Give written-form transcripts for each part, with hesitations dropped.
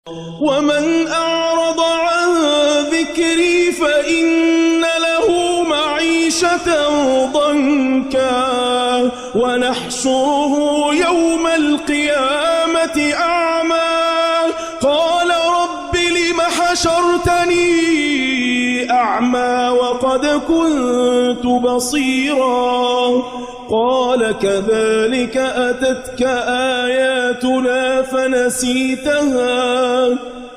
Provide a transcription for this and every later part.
ومن أعرض عن ذكري فإن له معيشة ضنكا ونحشره يوم القيامة أعمى قال رب لم حشرتني أعمى وقد كنت بصيرا قال كذلك أتتك آياتنا فنسيتها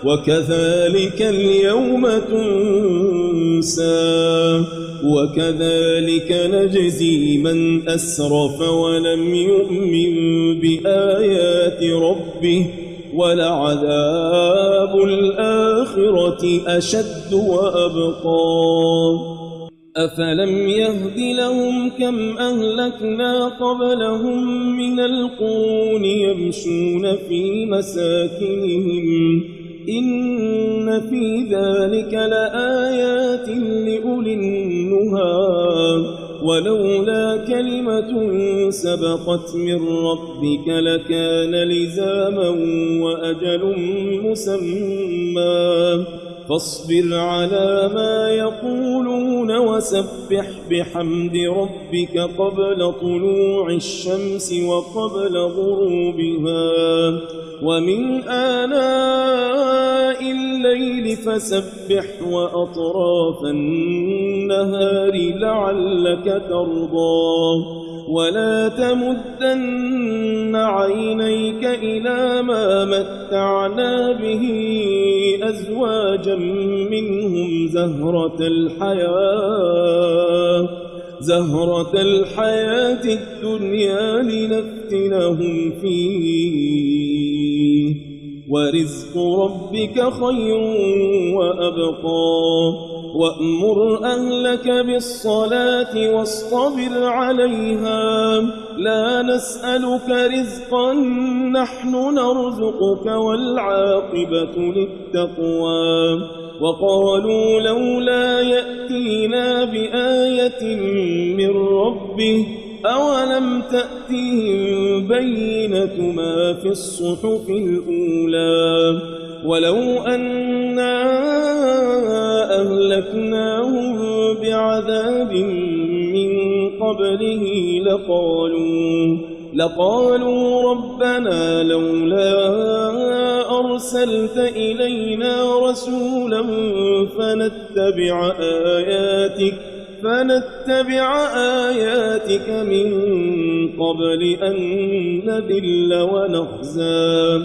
وكذلك اليوم تنسى وكذلك نجزي من أسرف ولم يؤمن بآيات ربه ولعذاب الآخرة أشد وأبقى أفلم يهد لهم كم أهلكنا قبلهم من القرون يمشون في مساكنهم إن في ذلك لآيات لأولي النهى ولولا كلمة سبقت من ربك لكان لزاما وأجل مسمى فاصبر على ما يقولون وسبح بحمد ربك قبل طلوع الشمس وقبل غروبها ومن آناء الليل فسبح وأطراف النهار لعلك ترضى ولا تمدن عينيك إلى ما متعنا به أزواجا منهم زهرة الحياة الدنيا لنفتنهم فيه ورزق ربك خير وأبقى وأمر أهلك بالصلاة واصطبر عليها لا نسألك رزقا نحن نرزقك والعاقبة للتقوى وقالوا لولا يأتينا بآية من ربه أولم تأتهم بينة ما في الصحف الأولى ولو أنا أهلكناهم بعذاب من قبله لقالوا ربنا لولا أرسلت إلينا رسولا فنتبع آياتك من قبل أن نذل ونخزى